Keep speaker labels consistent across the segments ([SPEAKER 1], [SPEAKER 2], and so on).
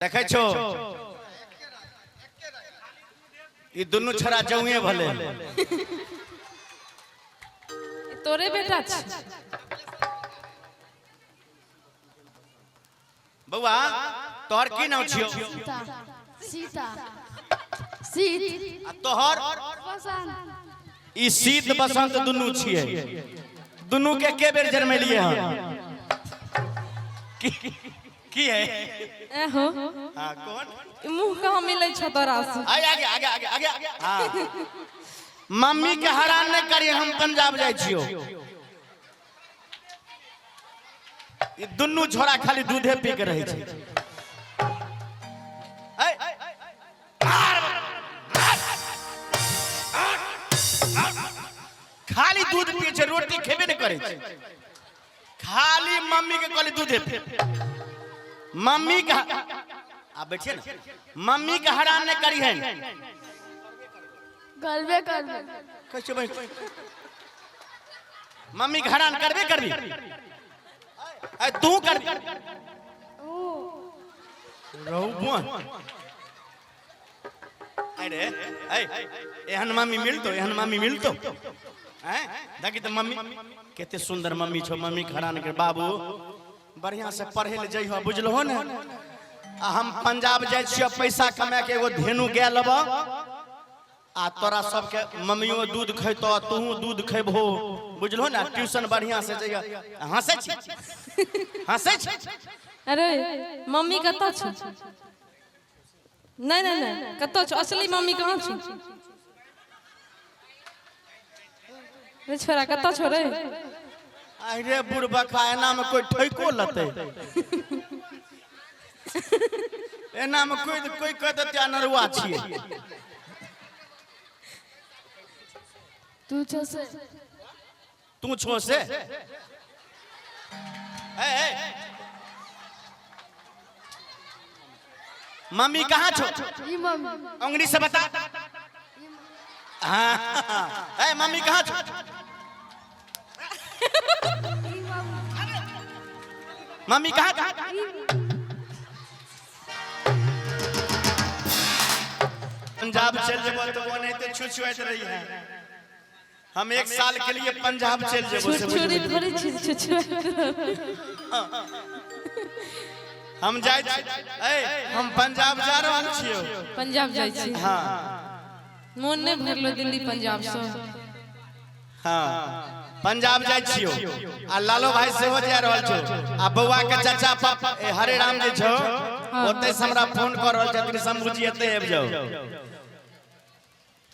[SPEAKER 1] देखे छो ये दोनों छरा जौए भले
[SPEAKER 2] तोरे बेटा छ
[SPEAKER 1] बउआ तोहर की नाम छियो?
[SPEAKER 3] सीता सीता सीत
[SPEAKER 1] आ तोहर
[SPEAKER 3] बसंत
[SPEAKER 1] ई शीत बसंत दुनू छिए। दुनू के बेर जन्मेलिए हन की है?
[SPEAKER 2] एहो
[SPEAKER 1] हां कौन
[SPEAKER 2] मुंह कहां मिलै छ तोरा से?
[SPEAKER 1] आगे आगे आगे आगे आगे हां मम्मी के हैरान नहीं करिए, हम पंजाब जाय छियो। ये दुनू छोरा खाली दूधे पी के रहे छै। खाली दूध पिए छै, रोटी खेबे नहीं करे छै। खाली मम्मी के कहली दूधे पी। मम्मी का आप बैठिए ना, मम्मी का हैरान नहीं करी है।
[SPEAKER 3] गलबे करबे
[SPEAKER 1] कैसे बैठ मम्मी का हैरान करबे करबी तू कर रहू बुआ। अरे एहन मम्मी मिलतो, एहन मम्मी मिलतो हैं? देखी तो मम्मी केते सुंदर मम्मी छो। मम्मी के हैरान कर बाबू बढ़िया से पढ़े ले जइहो, बुझलहो ने। हम पंजाब जाय छियो पैसा कमा के एगो धेनु गाय लेबो आ तोरा सबके मम्मियो दूध खैतो तू दूध खैबहो, बुझलहो ना। ट्यूशन बढ़िया से जइयो। हंसे छी हंसे छी।
[SPEAKER 2] अरे मम्मी कत छ? नहीं नहीं नहीं कत छ? असली मम्मी कहां छ? रे छोरा कत छ रे?
[SPEAKER 1] अरे बुढ़बा एना में कोई ठैको लते एना में कोई कह देते नरुआ छिए।
[SPEAKER 3] तू छ से
[SPEAKER 1] तू छो से मम्मी कहाँ छो?
[SPEAKER 3] ई मम्मी
[SPEAKER 1] अंगनी से बता। हाँ मम्मी कहाँ छो? मम्मी कहाँ? पंजाब चल जेबो तो वो नहीं तो छुछुआत रही है। हम एक साल के लिए पंजाब चल जेबो से
[SPEAKER 2] छुछुरी थोड़ी छुछु
[SPEAKER 1] हम जाय हम पंजाब जा रहल छियो।
[SPEAKER 2] पंजाब जाय छी?
[SPEAKER 1] हां
[SPEAKER 2] मोन नहीं भरलो दिल्ली पंजाब से?
[SPEAKER 1] हां पंजाब जाय छियो आ लालो भाई से हो जा रहल छो आ बउआ के चाचा पापा हरे राम जे छो ओते से हमरा फोन कर रहल छथिन शंभूजी एते आबि जाओ।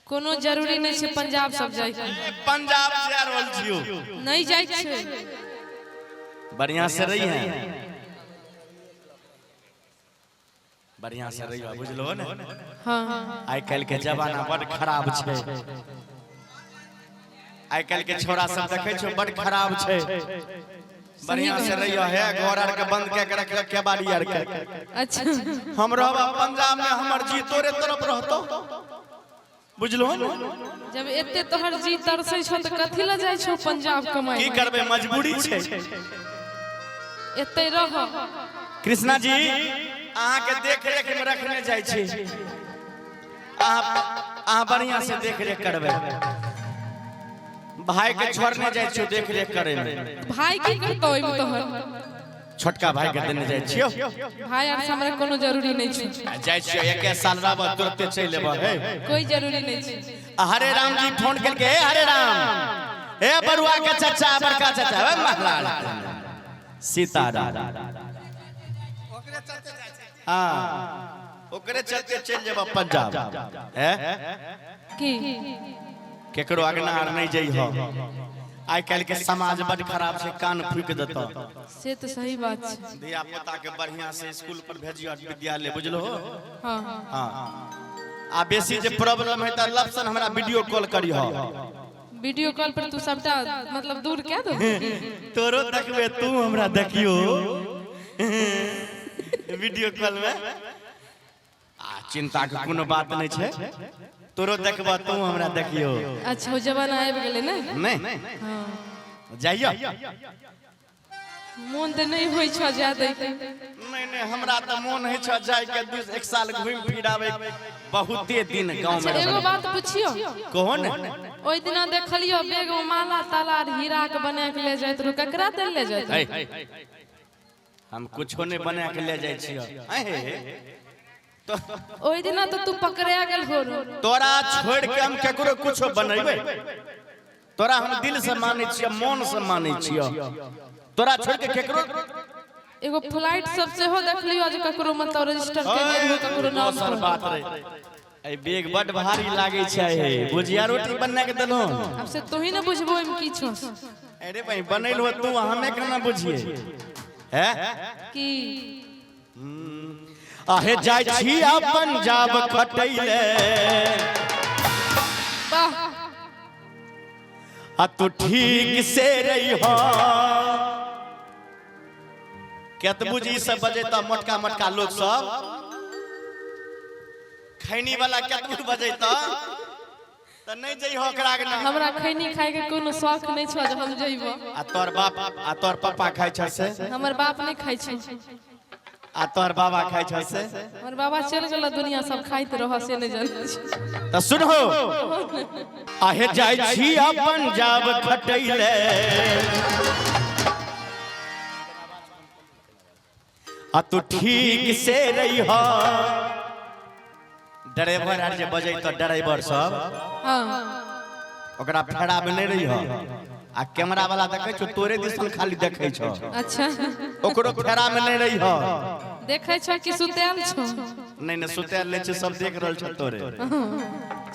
[SPEAKER 2] कोनो जरूरी नहीं छै पंजाब सब जाय के।
[SPEAKER 1] पंजाब जा रहल छियो
[SPEAKER 2] नहीं जाय छै।
[SPEAKER 1] बढ़िया से रही है, बढ़िया से रही है, बुझलो ने।
[SPEAKER 2] हां
[SPEAKER 1] आइ काल के जमाना बड़ खराब छै। आइ काल के छोरा सब देखे छो बड़ खराब छै। बढ़िया से रहियो है, घर आर के बंद के रख के बाड़ी आर के।
[SPEAKER 2] अच्छा
[SPEAKER 1] हम रहबा पंजाब में हमर जी तोरे तरफ रहतो, बुझलो ने।
[SPEAKER 2] जब एते तोहर जी तरसै छो त कथि ल जाय छो पंजाब कमाई?
[SPEAKER 1] की करबे मजबूरी छै।
[SPEAKER 2] एते रह
[SPEAKER 1] कृष्णा जी अहाँ के देख रेख में रखने जाय छी, अहाँ बढ़िया से देख रेख करबे। भाई के छोड़ने जाय छियो देख रेख करे में।
[SPEAKER 2] भाई की करतो ओइ में तोहर?
[SPEAKER 1] छोटका भाई के देने जाय छियो।
[SPEAKER 2] भाई आर से हमरा कोनो जरूरी नहीं छै।
[SPEAKER 1] जाय छियो एक साल रहब तुरंते चल लेबो हे।
[SPEAKER 2] कोई जरूरी नहीं छै।
[SPEAKER 1] हरे राम जी फोन करके हे हरे राम हे बरुआ के चाचा बड़का चाचा हे महलाल सीताराम हां ओकरे चलते चल जेबो पंजाब। हे
[SPEAKER 2] की
[SPEAKER 1] केकरो अगना आर नहीं जइहो। आइ काल के समाज बड़ खराब छै, कान फूक देतो।
[SPEAKER 2] से तो सही बात छै।
[SPEAKER 1] धिया पुता के बढ़िया से स्कूल पर भेजियो विद्यालय, बुझलो।
[SPEAKER 2] हां
[SPEAKER 1] हां आ बेसी जे प्रॉब्लम है त लक्षण हमरा वीडियो कॉल करियो।
[SPEAKER 2] वीडियो कॉल पर तू सबटा मतलब दूर क्या दो?
[SPEAKER 1] तोरो देखबे तू हमरा देखियो वीडियो कॉल में। आ चिंता के कोनो बात नहीं छै, तोरो देखबा तू हमरा देखियो।
[SPEAKER 2] अच्छा वो जमाना आबि गेलै ने।
[SPEAKER 1] नहीं
[SPEAKER 2] हां
[SPEAKER 1] जाइयो
[SPEAKER 2] मोन तऽ नहीं होइ छ ज्यादा
[SPEAKER 1] नहीं नहीं हमरा तो मन है छ जाय के एक साल घूम फिर आवे बहुते दिन गांव में
[SPEAKER 2] एगो बात पूछियो
[SPEAKER 1] कौन
[SPEAKER 2] ओइ दिना देखलियो बैग में माला ताला हीरा के बना के ले जाइत रु ककरा दे ले जाइत
[SPEAKER 1] हम कुछो नहीं बना के ले जाय छियो तो
[SPEAKER 2] ओइ दिना तो तू पकड़या गेल हो
[SPEAKER 1] तोरा छोड़ के हम केकरो कुछो बनैबे तोरा हम दिल से मानै छियो मन से मानै छियो तोरा छोड़ के केकरो
[SPEAKER 2] एगो फ्लाइट सब से हो देखलियो जे ककरो मतलब रजिस्टर के हो ककरो नाम
[SPEAKER 1] सर बात रे ए बैग बड भारी लागे छै हे भुजिया रोटी बना के देलो
[SPEAKER 2] अब से तू ही न बुझबो एम की छो
[SPEAKER 1] अरे भाई बनैलो तू हमें केना बुझिए हैं
[SPEAKER 2] की
[SPEAKER 1] आहे जाय छी पंजाब खटैले
[SPEAKER 2] वाह
[SPEAKER 1] आ तू ठीक से रही हो केतबू जी सब बजेता मोटका मोटका लोग सब खैनी वाला केतबू बजेता त नहीं जई हो ओकरा के
[SPEAKER 2] हमरा खैनी खाए के कोनो शौक नहीं छ जे हम जइबो
[SPEAKER 1] आ तोर बाप आ तोर पापा खाय छ से
[SPEAKER 2] हमर बाप नहीं खाइ छै
[SPEAKER 1] आ तोर बाबा खाय छ से
[SPEAKER 2] हमर बाबा चल गेल दुनिया सब खाइत रह से नहीं जानै छी
[SPEAKER 1] त सुनहो आहे जाय छी पंजाब खटैले आ तू ठीक से रही हो ड्राइवर आर जे बजै तो ड्राइवर सब
[SPEAKER 2] हां
[SPEAKER 1] ओकरा फेरा में नहीं रही हो आ कैमरा वाला देखे छो तोरे दिसन खाली देखे छो
[SPEAKER 2] अच्छा
[SPEAKER 1] ओकरो फेरा में नहीं रही हो
[SPEAKER 2] देखे छ कि सुतेल छ
[SPEAKER 1] नहीं नहीं सुतेल ले छ सब देख रहल छ तोरे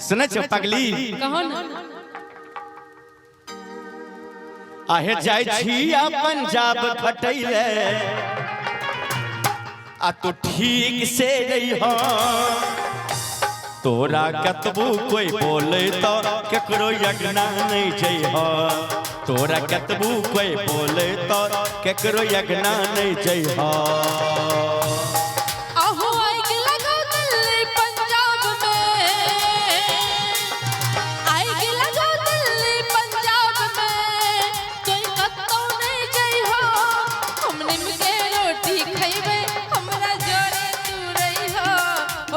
[SPEAKER 1] सुनै छ पगली
[SPEAKER 2] कहो न
[SPEAKER 1] आहे जाय छी पंजाब खटैले आ तू ठीक से रही हो तोरा कतबू कोई बोले तो केकरो यगना नहीं जई हो तोरा कतबू कोई बोले तो केकरो यगना नहीं जई हो
[SPEAKER 2] आहो आइग लगो दिल्ली पंजाब में आइग लगो दिल्ली पंजाब में कोई कतो नहीं जई हो हमने मिके रोटी खइबे हमरा जोरे तू रही हो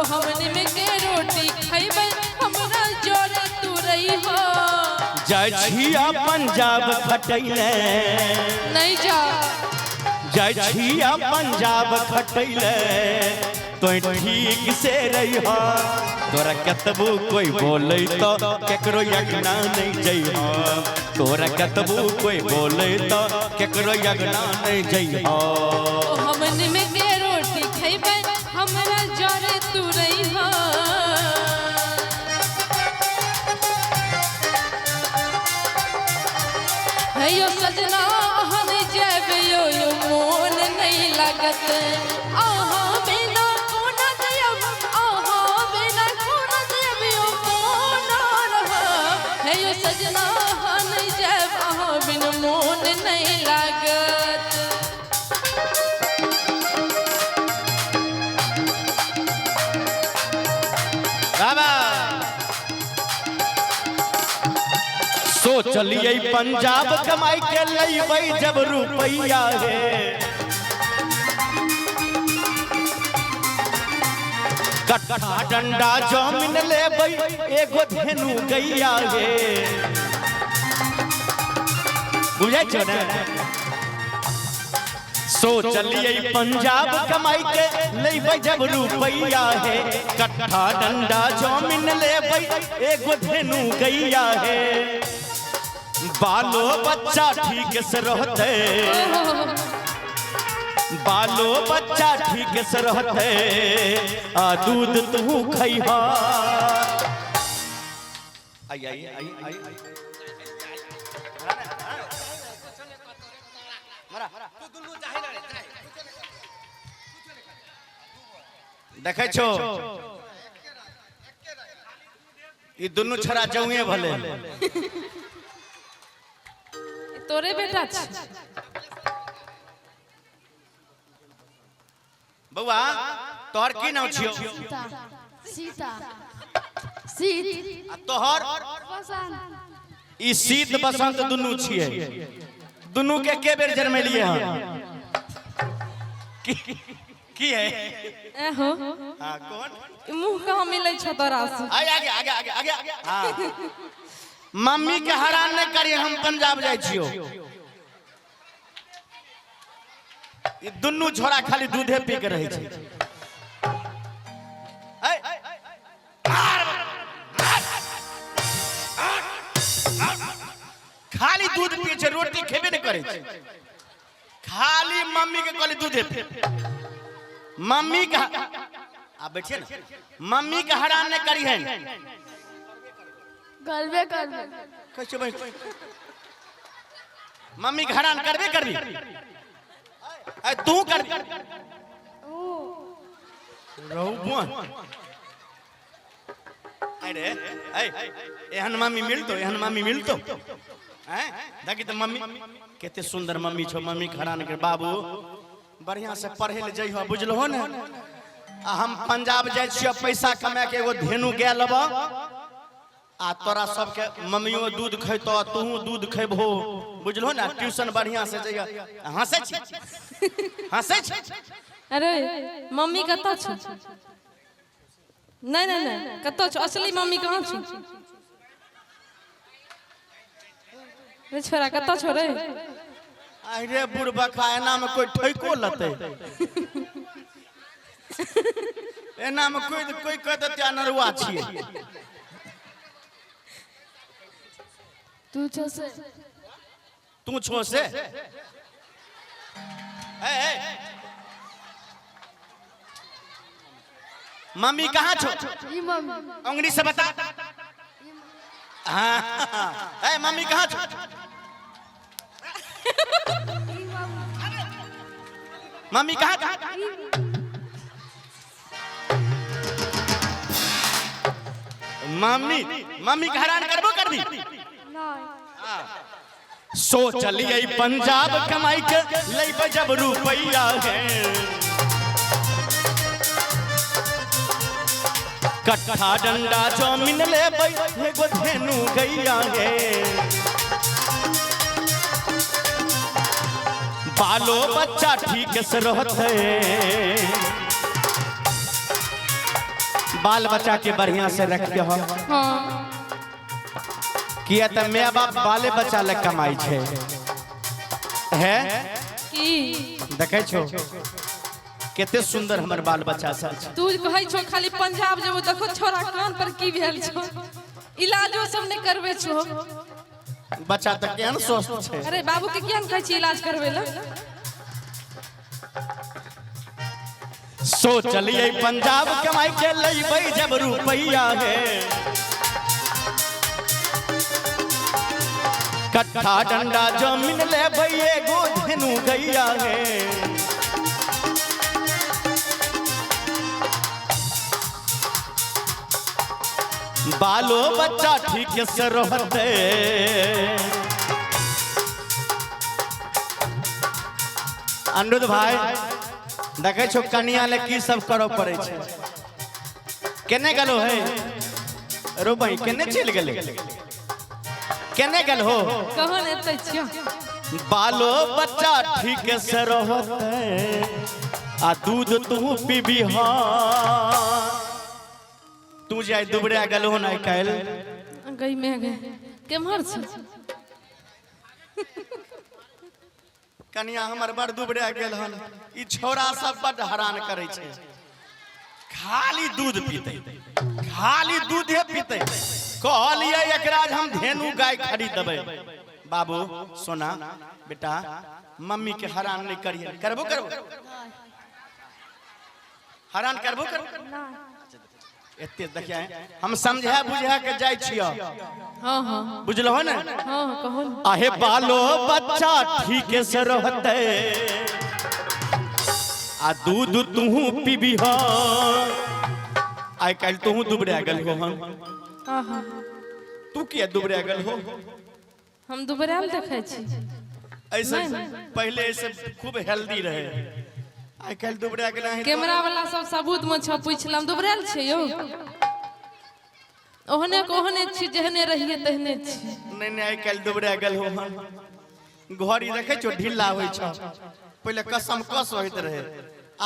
[SPEAKER 2] ओ हमने मिके रोटी खइबे हमरा जोरे तू रही हो
[SPEAKER 1] जाय छी पंजाब खटैले
[SPEAKER 2] नहीं जा
[SPEAKER 1] जाय छी पंजाब खटैले तो ठीक से रही हो तोरा कतबू कोई बोले तो केकरो यगना नहीं जई हो तोरा कतबू कोई बोले तो केकरो यगना नहीं जई हो
[SPEAKER 2] ओ हमने मिके रोटी खइबे हमरा जोरे तू रही हो हेयो सजना हम जेबे यो मोन नहीं लागत आहा बिना कोना देब आहा बिना कोना देब यो मोन रह हेयो सजना हम जेब आहा बिन मोन नहीं लागत
[SPEAKER 1] बाबा सोचलिए पंजाब कमाई के लईबै जब रुपैया हे कट्ठा डंडा जमीन लेबै एगो धेनु गैया हे बुझै छ ने सोचलिए पंजाब कमाई के लईबै जब रुपैया हे कट्ठा डंडा जमीन लेबै एगो धेनु गैया हे बालो बच्चा ठीक से रहते बालो बच्चा ठीक से रहते आ दूध तू खैहा आई आई आई आई देखे छो ये दोनों छरा जौए भले
[SPEAKER 2] तोरे बेटा छ
[SPEAKER 1] बउआ तोहर की नाम छियो
[SPEAKER 3] सीता सीता सीत
[SPEAKER 1] आ तोहर
[SPEAKER 3] बसंत
[SPEAKER 1] ई शीत बसंत दुनू छिए दोनों के बेर जन्मेलिए हैं की है
[SPEAKER 2] हो
[SPEAKER 1] हाँ कौन
[SPEAKER 2] मुंह कहाँ मिले छ तोरा से
[SPEAKER 1] आगे आगे आगे आगे आगे हाँ मम्मी के हैरान नहीं करिए हम पंजाब जाए छियो ये दुनू छोरा खाली दूधे पी के रहे छे खाली दूध पिए छे रोटी खेबे नहीं करे छे खाली मम्मी के कहले दूधे पी मम्मी का आप बैठिए ना मम्मी का हैरान नहीं करी है
[SPEAKER 3] करबे करबे
[SPEAKER 1] कैसे बैठ मम्मी का हैरान करबे करबी तू कर रहू बुआ अरे एहन मम्मी मिलतो हैं देखी तो मम्मी केते सुंदर मम्मी छो मम्मी हैरान के बाबू बढ़िया से पढ़े ले जइहो बुझलहो ने हम पंजाब जाय छियो पैसा कमा के एगो धेनु गाय लेबो आ तोरा सबके मम्मियो दूध खैतो तू दूध खैबहो बुझलहो ना ट्यूशन बढ़िया से जइया हंसे छी
[SPEAKER 2] अरे मम्मी कतऽ छ नहीं नहीं नहीं कतऽ छ असली मम्मी कहाँ छ रे छोरा कतऽ छ रे
[SPEAKER 1] अरे बुढ़बा एना में कोई ठैको लते एना में कोई कह देते नरुआ छिए
[SPEAKER 3] तू छो से
[SPEAKER 1] तू छो से मम्मी कहाँ छो
[SPEAKER 3] ई मम्मी
[SPEAKER 1] अंगली से बता हाँ मम्मी कहाँ छो मम्मी कहाँ मम्मी का हैरान करबो कर दी सोच लिए पंजाब कमाई के ले जब रुपया है कट्ठा डंडा जमीन ले एगो धेनु गैया है बालो बच्चा ठीक से रहते बाल बच्चा के बढ़िया से रखियो
[SPEAKER 2] हाँ
[SPEAKER 1] किया तो मैं बाप बाले बच्चा ले कमाई छे है
[SPEAKER 2] की
[SPEAKER 1] देखे छो केते सुंदर हमर बाल बच्चा सब
[SPEAKER 2] तू कहै छो खाली पंजाब जेबो देखो छोरा कान पर की भेल छो इलाजो सब नहीं करबे छो
[SPEAKER 1] बच्चा तक केहन स्वस्थ छे
[SPEAKER 2] अरे बाबू के किया कहै छी इलाज करबे ला
[SPEAKER 1] सोच लिए पंजाब कमाई के लइबै जब रुपया है कट्ठा डंडा जमीन लेबै एगो धेनु गैया है बालो बच्चा ठीक से रहते अनुरुद्ध भाई देखे छो कनिया ले की सब करो पड़े छे केने गलो है रो भाई केने चल गेले केने गल हो
[SPEAKER 2] कहन एतै छियो
[SPEAKER 1] बालो बच्चा ठीक से रहते आ दूध तू पीबी हा तू जाय दुबरा गल हो ना काल
[SPEAKER 2] गई में गए केमहर छ
[SPEAKER 1] कनिया हमर बड़ दुबरा गेल हन ई छोरा सब बड़ हैरान करे छे खाली दूध पीते खाली दूधे पीते कहलिए एकरा हम धेनु गाय खरीद देबै बाबू सोना बेटा मम्मी के हैरान नहीं करिए करबो हैरान करबो एते देखिए हम समझा बुझा के जाय छियो
[SPEAKER 2] हां हां
[SPEAKER 1] बुझलहो ने
[SPEAKER 2] हां कहू
[SPEAKER 1] आहे बालो बच्चा ठीक से रहते आ दूध तू पीबी हा आई काल तू दुबरा गल हो हम
[SPEAKER 2] हां हां
[SPEAKER 1] तू किया दुबरा गल हो
[SPEAKER 2] हम दुबराल देखे छी
[SPEAKER 1] ऐसे पहले ऐसे खूब हेल्दी रहे आई काल दुबरा गल है
[SPEAKER 2] कैमरा वाला सब सबूत में छ पूछलम दुबराल छै यो ओहने छी जहने रहिए तहने छी
[SPEAKER 1] नहीं नहीं आई काल दुबरा गल हो हम घड़ी देखे छो ढीला होई छ पहले कसम कस होइत रहे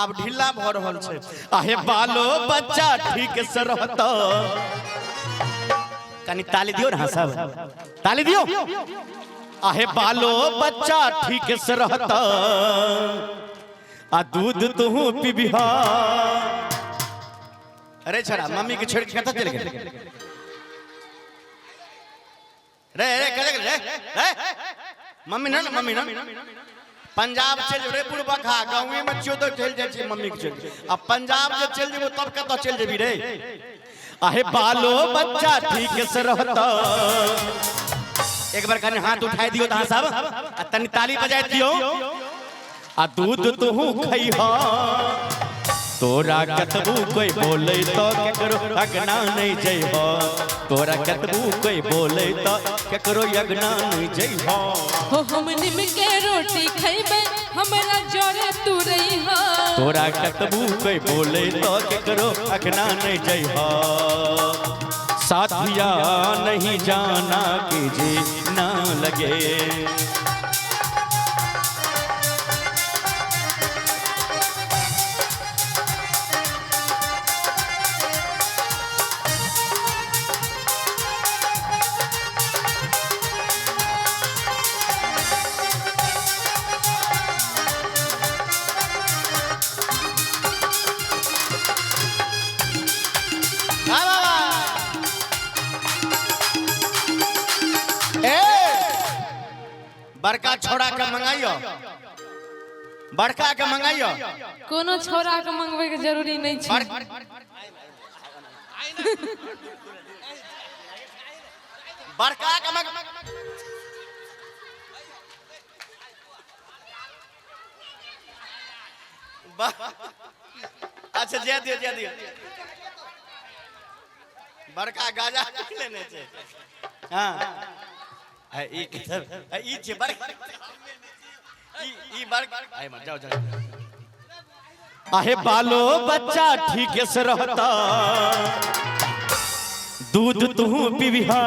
[SPEAKER 1] अब ढीला भ रहल छे आहे बालो बच्चा ठीक से रहता कनी ताली दियो ना सब ताली दियो आहे बालो बच्चा ठीक से रहता आ दूध तू पीबिहा अरे छड़ा मम्मी के छोड़ के कत चल गए रे रे रे रे मम्मी ना पंजाब चल रे बुढ़बा खा गाँव में चियो तो चल जाए मम्मी के चल अब पंजाब जब चल जेबो तब कत चल जेबी रे आहे बालो बच्चा ठीक से रहता एक बार कने हाथ उठाई दियो ता सब आ तनी ताली बजाय दियो आ दूध तू खइहा तोरा कतबू कोई बोले तो केकरो अगना नहीं जइहो तोरा कतबू कोई बोले तो केकरो अगना नहीं जइहो
[SPEAKER 2] हो हम निम के रोटी खइबे हमरा जोरे तू रही हो
[SPEAKER 1] तोरा कतबू कोई बोले तो केकरो अगना नहीं जइहो साथिया नहीं जाना कि जी ना लगे बड़का छोड़ा के मंगाइयो बड़का के मंगाइयो
[SPEAKER 2] कोनो छोरा के मंगवे के जरूरी नहीं छै
[SPEAKER 1] बड़का के अच्छा जे दियो बड़का गाजा लेने छे हां ई किधर ई छे बड़का ई बड़का आय मत जाओ आहे बालो बच्चा ठीक से रहता दूध तू पीबिहा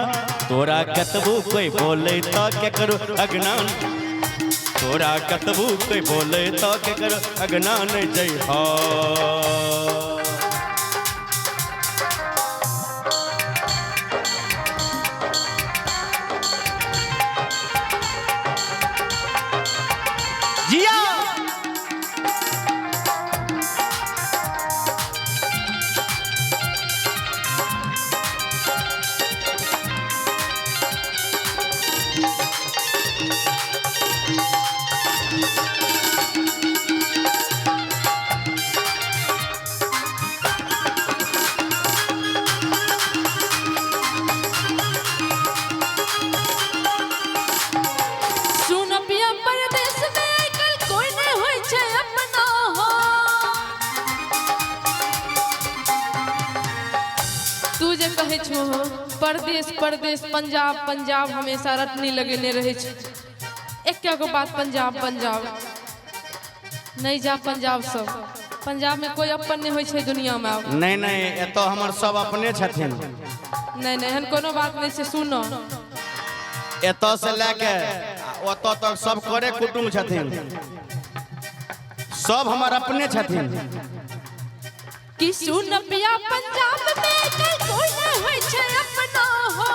[SPEAKER 1] तोरा कतबू कोई बोले तो के करो अज्ञान तोरा कतबू कोई बोले तो के करो अज्ञान जइहा जिया
[SPEAKER 2] परदेश परदेश पंजाब पंजाब हमेशा रटनी लगेने रहे छ एक गो बात पंजाब पंजाब नहीं जा पंजाब सब पंजाब में कोई अपन नहीं होय छै दुनिया में
[SPEAKER 1] नहीं नहीं एतो हमर सब अपने छथिन
[SPEAKER 2] नहीं नहीं हन कोनो बात नहीं से सुनो
[SPEAKER 1] एतो से लेके ओतो तक सब करे कुटुंब छथिन सब हमर अपने छथिन
[SPEAKER 2] कि सुन पिया पंजाब में कोई नहीं होय छै अपना हो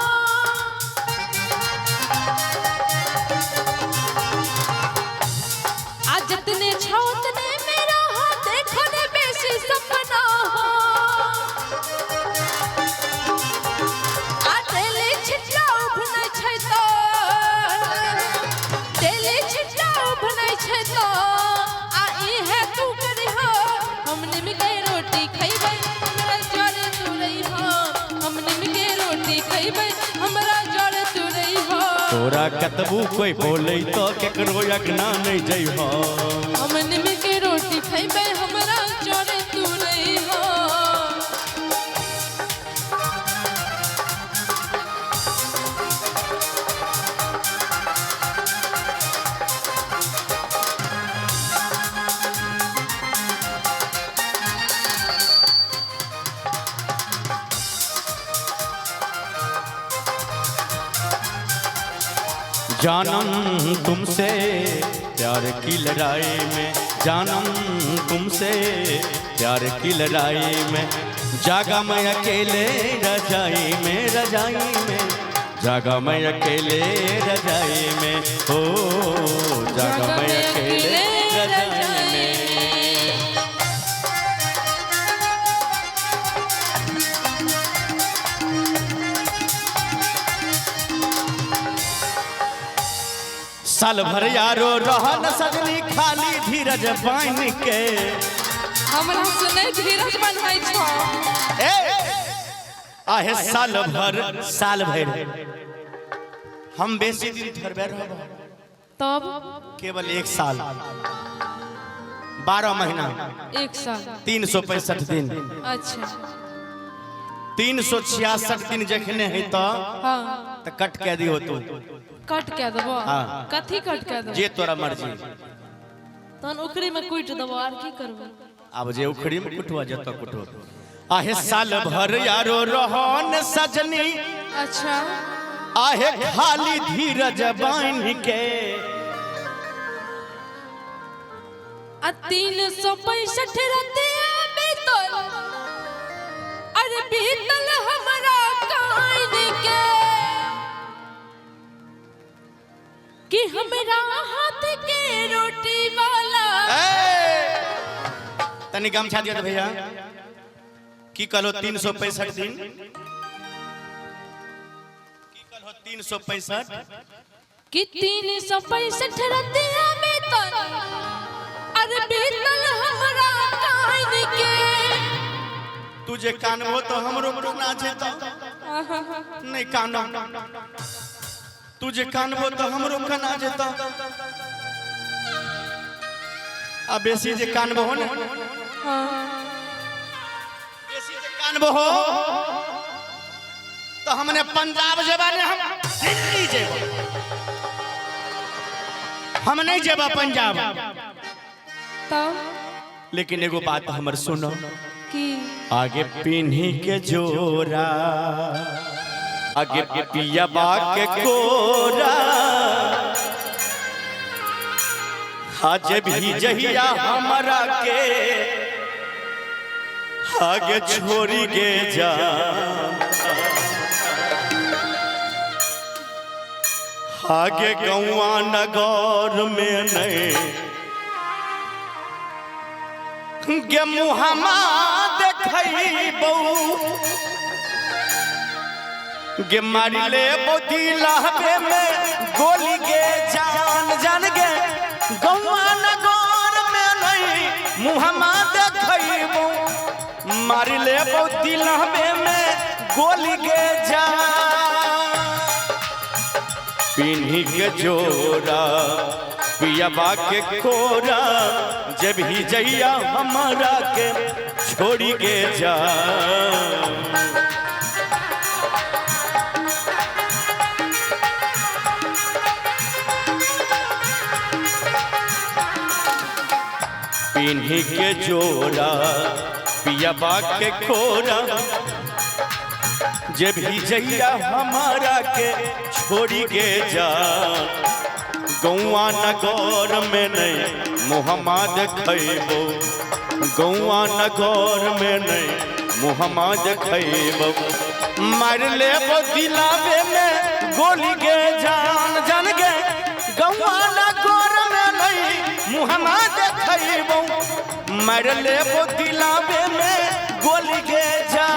[SPEAKER 2] आज जितने छौत ने मेरा हो देखो ने बेसी सपना हो आ दिल छिटा उभनै छै तो दिल छिटा उभनै छै तो आ ई है तू करी हो हम निम के रोटी खइबै हमरा जोरे तू रही हो हम निम के रोटी खइबै हमरा जोरे तू रही हो
[SPEAKER 1] तोरा कतबू कोई बोले तो केकरो अगना नहीं जइहो
[SPEAKER 2] हम निम के रोटी खइबै हमरा जोरे तू रही हो
[SPEAKER 1] जानम तुमसे प्यार की लड़ाई में, जानम तुमसे प्यार की लड़ाई में, जागा मैं अकेले रजाई में, रजाई में, जागा मैं अकेले रजाई में, हो जागा मैं अकेले रजाई में। साल भर यारो रहन सजनी खाली धीरज बान के,
[SPEAKER 2] हमरा सुनै धीरज बनबै छौ।
[SPEAKER 1] आहे साल भर हम बेसी दिन थरबे रहब,
[SPEAKER 2] तब
[SPEAKER 1] केवल 1 साल 12 महीना
[SPEAKER 2] 1 साल
[SPEAKER 1] 365 दिन।
[SPEAKER 2] अच्छा
[SPEAKER 1] 366 दिन जखने है तो
[SPEAKER 2] हाँ
[SPEAKER 1] कट के दी हो तू,
[SPEAKER 2] कट के देबो।
[SPEAKER 1] हाँ।
[SPEAKER 2] कथी कट के देबो?
[SPEAKER 1] जे तोरा मर्जी।
[SPEAKER 2] तहन उखड़ी में कुट देबो और की करबो?
[SPEAKER 1] अब जे उखड़ी में कुटवा जत कुटो। आहे साल भर यारो रहन सजनी,
[SPEAKER 2] अच्छा
[SPEAKER 1] आहे खाली धीरज बान के,
[SPEAKER 2] 365 रतिया बीतल, अरे बीतल हमरा काइन के, कि हमरा हाथ के रोटी वाला।
[SPEAKER 1] तनी गमछा दिया भैया की कलो 365 दिन, की कलो 365,
[SPEAKER 2] कि 365 रतिया बीतल, अरे बीतल हमरा काइन के।
[SPEAKER 1] तुझे कानबो तो हमरो काना छै तो नहीं कानो, तुझे कानबो तो हमरो काना छै तो, अब बेसी जे कानबो हो ने, बेसी जे कानबो हो तो हमने पंजाब जेबा ने, हम दिल्ली जेबा, हम नहीं जेबा पंजाब।
[SPEAKER 2] तब
[SPEAKER 1] लेकिन एगो बात हमर सुनो,
[SPEAKER 2] कि
[SPEAKER 1] आगे पिन्ही के जोरा, आगे पिया के कोरा, आज भी जहिया हमरा के आगे छोड़ी के जा, आगे गौआ नगर में नहीं गे मुहम्मा देखैबौ, गे मारी ले बोदी लहबे में गोली गे जान, जान गे गौआ नगर में नहीं मुहम्मा देखैबौ, मारी ले बोदी लहबे में गोली गे जान, पिन्ही के जोरा पियाबा के कोरा, जब ही जइया हमारा के छोड़ी के जा, पिन्ही के जोरा पियाबा के कोरा, जब ही जइया हमारा के छोड़ी के जा, गौआ नगर में नहीं मुहम्मा देखैबौ, गौआ नगर में नहीं मुहम्मा देखैबौ, मार लेबो दिलावे में गोली गे जान, जान गे गौआ नगर में नहीं मुहम्मा देखैबौ, मार लेबो दिलावे में गोली गे जान।